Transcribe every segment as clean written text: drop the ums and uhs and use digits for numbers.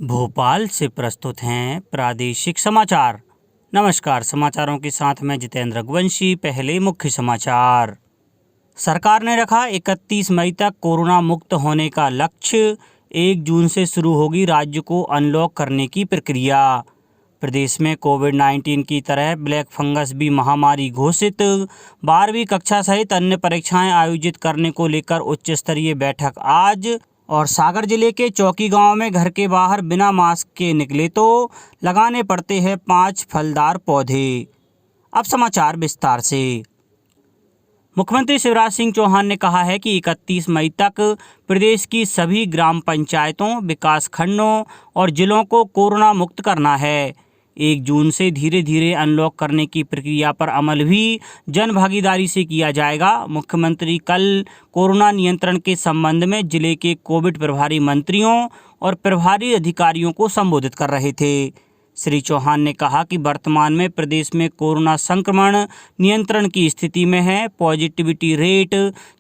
भोपाल से प्रस्तुत हैं प्रादेशिक समाचार। नमस्कार, समाचारों के साथ मैं जितेंद्र रघुवंशी। पहले मुख्य समाचार। सरकार ने रखा 31 मई तक कोरोना मुक्त होने का लक्ष्य। 1 जून से शुरू होगी राज्य को अनलॉक करने की प्रक्रिया। प्रदेश में कोविड-19 की तरह ब्लैक फंगस भी महामारी घोषित। 12वीं कक्षा सहित अन्य परीक्षाएं आयोजित करने को लेकर उच्च स्तरीय बैठक आज। और सागर जिले के चौकी गांव में घर के बाहर बिना मास्क के निकले तो लगाने पड़ते हैं 5 फलदार पौधे। अब समाचार विस्तार से। मुख्यमंत्री शिवराज सिंह चौहान ने कहा है कि 31 मई तक प्रदेश की सभी ग्राम पंचायतों, विकास खंडों और जिलों को कोरोना मुक्त करना है। 1 जून से धीरे धीरे अनलॉक करने की प्रक्रिया पर अमल भी जन भागीदारी से किया जाएगा। मुख्यमंत्री कल कोरोना नियंत्रण के संबंध में जिले के कोविड प्रभारी मंत्रियों और प्रभारी अधिकारियों को संबोधित कर रहे थे। श्री चौहान ने कहा कि वर्तमान में प्रदेश में कोरोना संक्रमण नियंत्रण की स्थिति में है। पॉजिटिविटी रेट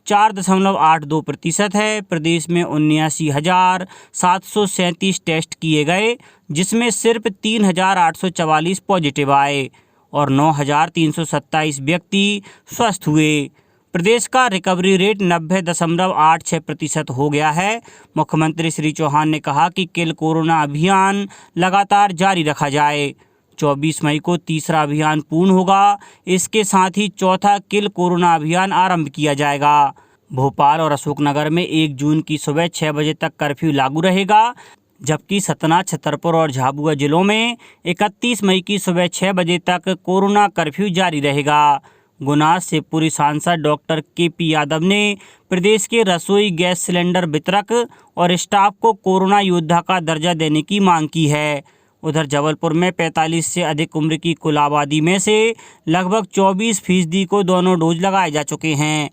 4.82% है। प्रदेश में 79,737 टेस्ट किए गए, जिसमें सिर्फ 3,844 पॉजिटिव आए और 9,327 व्यक्ति स्वस्थ हुए। प्रदेश का रिकवरी रेट 90.86% हो गया है। मुख्यमंत्री श्री चौहान ने कहा कि किल कोरोना अभियान लगातार जारी रखा जाए। 24 मई को तीसरा अभियान पूर्ण होगा। इसके साथ ही चौथा किल कोरोना अभियान आरंभ किया जाएगा। भोपाल और अशोकनगर में 1 जून की सुबह 6 बजे तक कर्फ्यू लागू रहेगा, जबकि सतना, छतरपुर और झाबुआ जिलों में 31 मई की सुबह 6 बजे तक कोरोना कर्फ्यू जारी रहेगा। गुना शिवपुरी सांसद डॉक्टर के.पी. यादव ने प्रदेश के रसोई गैस सिलेंडर वितरक और स्टाफ को कोरोना योद्धा का दर्जा देने की मांग की है। उधर जबलपुर में 45 से अधिक उम्र की कुल आबादी में से लगभग 24% को दोनों डोज लगाए जा चुके हैं।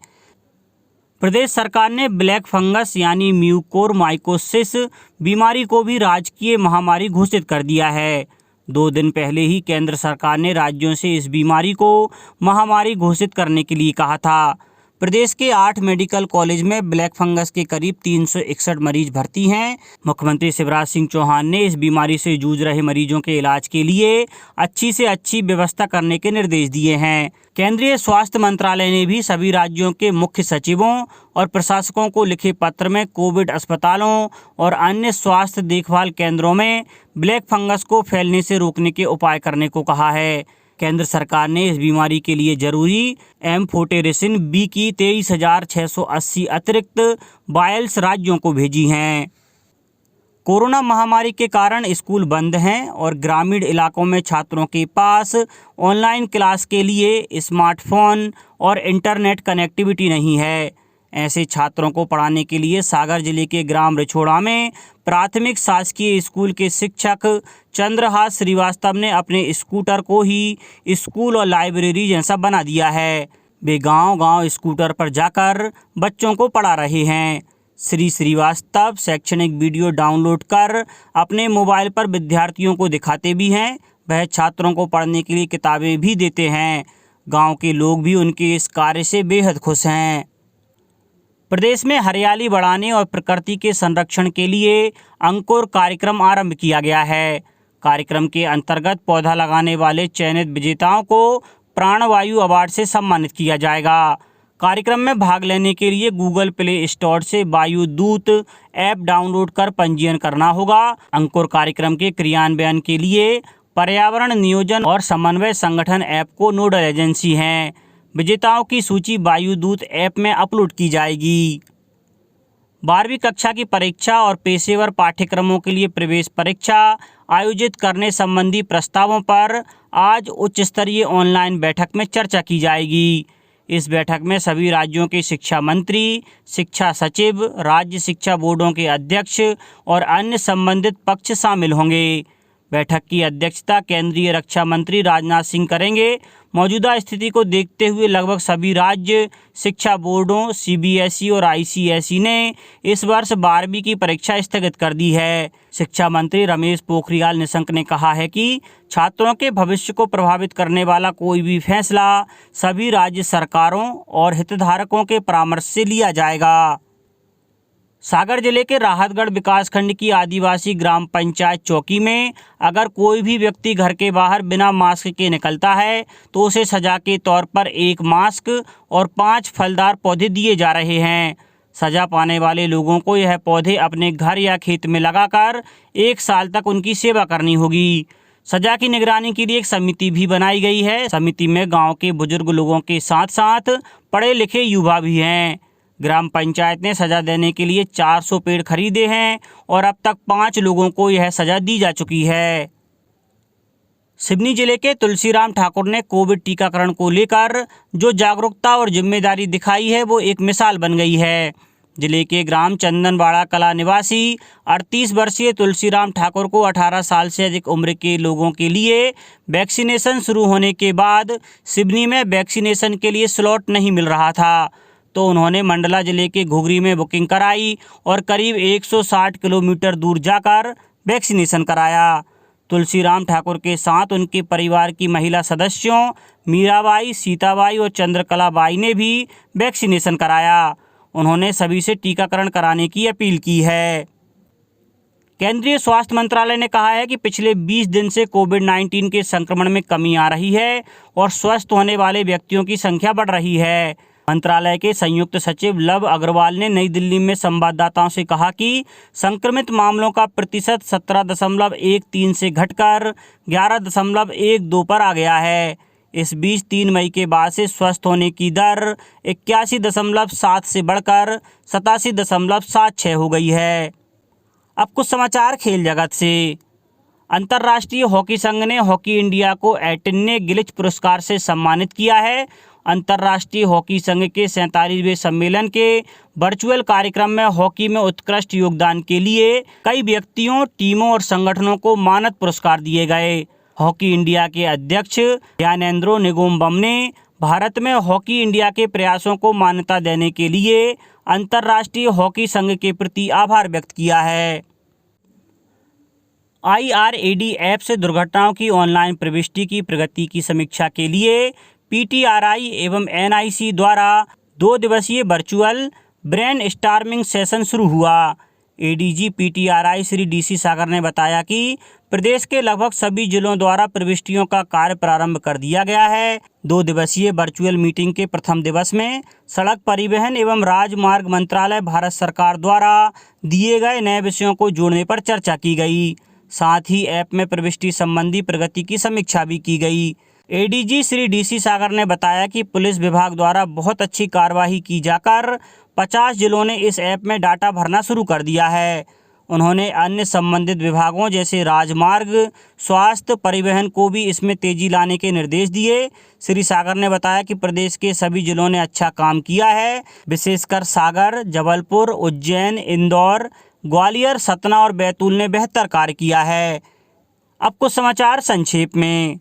प्रदेश सरकार ने ब्लैक फंगस यानी म्यूकोरमाइकोसिस बीमारी को भी राजकीय महामारी घोषित कर दिया है। 2 दिन पहले ही केंद्र सरकार ने राज्यों से इस बीमारी को महामारी घोषित करने के लिए कहा था। प्रदेश के 8 मेडिकल कॉलेज में ब्लैक फंगस के करीब 361 मरीज भर्ती हैं। मुख्यमंत्री शिवराज सिंह चौहान ने इस बीमारी से जूझ रहे मरीजों के इलाज के लिए अच्छी से अच्छी व्यवस्था करने के निर्देश दिए हैं। केंद्रीय स्वास्थ्य मंत्रालय ने भी सभी राज्यों के मुख्य सचिवों और प्रशासकों को लिखे पत्र में कोविड अस्पतालों और अन्य स्वास्थ्य देखभाल केंद्रों में ब्लैक फंगस को फैलने से रोकने के उपाय करने को कहा है। केंद्र सरकार ने इस बीमारी के लिए जरूरी एम्फोटेरिसिन बी की 23,680 अतिरिक्त वायल्स राज्यों को भेजी हैं। कोरोना महामारी के कारण स्कूल बंद हैं और ग्रामीण इलाकों में छात्रों के पास ऑनलाइन क्लास के लिए स्मार्टफोन और इंटरनेट कनेक्टिविटी नहीं है। ऐसे छात्रों को पढ़ाने के लिए सागर जिले के ग्राम रिछोड़ा में प्राथमिक शासकीय स्कूल के शिक्षक चंद्रहास श्रीवास्तव ने अपने स्कूटर को ही स्कूल और लाइब्रेरी जैसा बना दिया है। वे गांव-गांव स्कूटर पर जाकर बच्चों को पढ़ा रहे हैं। श्री श्रीवास्तव शैक्षणिक वीडियो डाउनलोड कर अपने मोबाइल पर विद्यार्थियों को दिखाते भी हैं। वह छात्रों को पढ़ने के लिए किताबें भी देते हैं। गाँव के लोग भी उनके इस कार्य से बेहद खुश हैं। प्रदेश में हरियाली बढ़ाने और प्रकृति के संरक्षण के लिए अंकुर कार्यक्रम आरंभ किया गया है। कार्यक्रम के अंतर्गत पौधा लगाने वाले चयनित विजेताओं को प्राणवायु अवार्ड से सम्मानित किया जाएगा। कार्यक्रम में भाग लेने के लिए गूगल प्ले स्टोर से वायु दूत ऐप डाउनलोड कर पंजीयन करना होगा। अंकुर कार्यक्रम के क्रियान्वयन के लिए पर्यावरण नियोजन और समन्वय संगठन ऐप को नोडल एजेंसी हैं। विजेताओं की सूची वायुदूत ऐप में अपलोड की जाएगी। 12वीं कक्षा की परीक्षा और पेशेवर पाठ्यक्रमों के लिए प्रवेश परीक्षा आयोजित करने संबंधी प्रस्तावों पर आज उच्च स्तरीय ऑनलाइन बैठक में चर्चा की जाएगी। इस बैठक में सभी राज्यों के शिक्षा मंत्री, शिक्षा सचिव, राज्य शिक्षा बोर्डों के अध्यक्ष और अन्य संबंधित पक्ष शामिल होंगे। बैठक की अध्यक्षता केंद्रीय रक्षा मंत्री राजनाथ सिंह करेंगे। मौजूदा स्थिति को देखते हुए लगभग सभी राज्य शिक्षा बोर्डों, सीबीएसई और आईसीएसई ने इस वर्ष 12वीं की परीक्षा स्थगित कर दी है। शिक्षा मंत्री रमेश पोखरियाल निशंक ने कहा है कि छात्रों के भविष्य को प्रभावित करने वाला कोई भी फैसला सभी राज्य सरकारों और हितधारकों के परामर्श से लिया जाएगा। सागर जिले के राहतगढ़ विकासखंड की आदिवासी ग्राम पंचायत चौकी में अगर कोई भी व्यक्ति घर के बाहर बिना मास्क के निकलता है तो उसे सजा के तौर पर 1 मास्क और 5 फलदार पौधे दिए जा रहे हैं। सजा पाने वाले लोगों को यह पौधे अपने घर या खेत में लगाकर 1 साल तक उनकी सेवा करनी होगी। सजा की निगरानी के लिए एक समिति भी बनाई गई है। समिति में गांव के बुजुर्ग लोगों के साथ साथ पढ़े लिखे युवा भी हैं। ग्राम पंचायत ने सजा देने के लिए 400 पेड़ खरीदे हैं और अब तक 5 लोगों को यह सजा दी जा चुकी है। सिवनी जिले के तुलसीराम ठाकुर ने कोविड टीकाकरण को लेकर जो जागरूकता और जिम्मेदारी दिखाई है वो एक मिसाल बन गई है। जिले के ग्राम चंदनवाड़ा कला निवासी 38 वर्षीय तुलसीराम ठाकुर को 18 साल से अधिक उम्र के लोगों के लिए वैक्सीनेशन शुरू होने के बाद सिवनी में वैक्सीनेशन के लिए स्लॉट नहीं मिल रहा था, तो उन्होंने मंडला जिले के घुघरी में बुकिंग कराई और करीब 160 किलोमीटर दूर जाकर वैक्सीनेशन कराया। तुलसीराम ठाकुर के साथ उनके परिवार की महिला सदस्यों मीराबाई, सीताबाई और चंद्रकला बाई ने भी वैक्सीनेशन कराया। उन्होंने सभी से टीकाकरण कराने की अपील की है। केंद्रीय स्वास्थ्य मंत्रालय ने कहा है कि पिछले 20 दिन से कोविड-19 के संक्रमण में कमी आ रही है और स्वस्थ होने वाले व्यक्तियों की संख्या बढ़ रही है। मंत्रालय के संयुक्त सचिव लव अग्रवाल ने नई दिल्ली में संवाददाताओं से कहा कि संक्रमित मामलों का प्रतिशत 17.13 से घटकर 11.12 पर आ गया है। इस बीच 3 मई के बाद से स्वस्थ होने की दर 81.7 से बढ़कर 87.76 हो गई है। अब कुछ समाचार खेल जगत से। अंतर्राष्ट्रीय हॉकी संघ ने हॉकी इंडिया को एटिन्ने गिलिच पुरस्कार से सम्मानित किया है। अंतर्राष्ट्रीय हॉकी संघ के 47वें सम्मेलन के वर्चुअल कार्यक्रम में हॉकी में उत्कृष्ट योगदान के लिए कई व्यक्तियों, टीमों और संगठनों को मानद पुरस्कार दिए गए। हॉकी इंडिया के अध्यक्ष ज्ञानेंद्रो निगोम्बम ने भारत में हॉकी इंडिया के प्रयासों को मान्यता देने के लिए अंतर्राष्ट्रीय हॉकी संघ के प्रति आभार व्यक्त किया है। IRAD ऐप से दुर्घटनाओं की ऑनलाइन प्रविष्टि की प्रगति की समीक्षा के लिए PTRI एवं NIC द्वारा 2 दिवसीय वर्चुअल ब्रेन स्टॉर्मिंग सेशन शुरू हुआ। ADG PTRI श्री DC सागर ने बताया कि प्रदेश के लगभग सभी जिलों द्वारा प्रविष्टियों का कार्य प्रारंभ कर दिया गया है। 2 दिवसीय वर्चुअल मीटिंग के प्रथम दिवस में सड़क परिवहन एवं राजमार्ग मंत्रालय भारत सरकार द्वारा दिए गए नए विषयों को जोड़ने पर चर्चा की गई। साथ ही ऐप में प्रविष्टि संबंधी प्रगति की समीक्षा भी की गई। ADG श्री DC सागर ने बताया कि पुलिस विभाग द्वारा बहुत अच्छी कार्यवाही की जाकर 50 जिलों ने इस ऐप में डाटा भरना शुरू कर दिया है। उन्होंने अन्य संबंधित विभागों जैसे राजमार्ग, स्वास्थ्य, परिवहन को भी इसमें तेजी लाने के निर्देश दिए। श्री सागर ने बताया कि प्रदेश के सभी जिलों ने अच्छा काम किया है। विशेषकर सागर, जबलपुर, उज्जैन, इंदौर, ग्वालियर, सतना और बैतूल ने बेहतर कार्य किया है। अब कुछ समाचार संक्षेप में।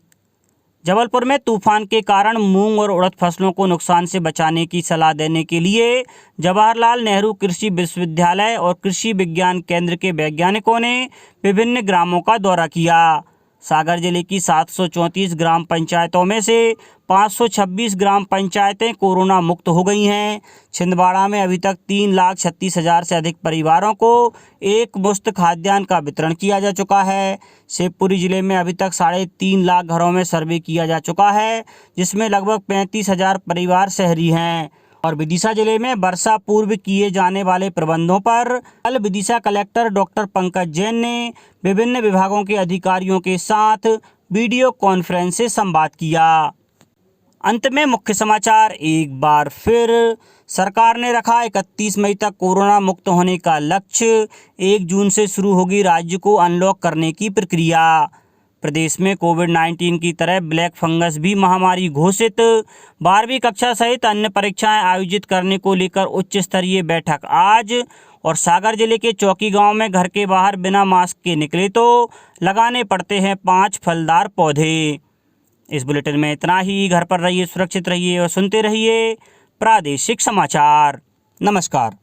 जबलपुर में तूफान के कारण मूंग और उड़द फसलों को नुकसान से बचाने की सलाह देने के लिए जवाहरलाल नेहरू कृषि विश्वविद्यालय और कृषि विज्ञान केंद्र के वैज्ञानिकों ने विभिन्न ग्रामों का दौरा किया। सागर जिले की 734 ग्राम पंचायतों में से 526 ग्राम पंचायतें कोरोना मुक्त हो गई हैं। छिंदवाड़ा में अभी तक 3,36,000 से अधिक परिवारों को एक मुश्त खाद्यान्न का वितरण किया जा चुका है। शिवपुरी जिले में अभी तक 3.5 लाख घरों में सर्वे किया जा चुका है, जिसमें लगभग 35,000 परिवार शहरी हैं। और विदिशा जिले में वर्षा पूर्व किए जाने वाले प्रबंधों पर कल विदिशा कलेक्टर डॉक्टर पंकज जैन ने विभिन्न विभागों के अधिकारियों के साथ वीडियो कॉन्फ्रेंस से संवाद किया। अंत में मुख्य समाचार एक बार फिर। सरकार ने रखा 31 मई तक कोरोना मुक्त होने का लक्ष्य। 1 जून से शुरू होगी राज्य को अनलॉक करने की प्रक्रिया। प्रदेश में कोविड-19 की तरह ब्लैक फंगस भी महामारी घोषित। 12वीं कक्षा सहित अन्य परीक्षाएं आयोजित करने को लेकर उच्च स्तरीय बैठक आज। और सागर जिले के चौकी गांव में घर के बाहर बिना मास्क के निकले तो लगाने पड़ते हैं 5 फलदार पौधे। इस बुलेटिन में इतना ही। घर पर रहिए, सुरक्षित रहिए और सुनते रहिए प्रादेशिक समाचार। नमस्कार।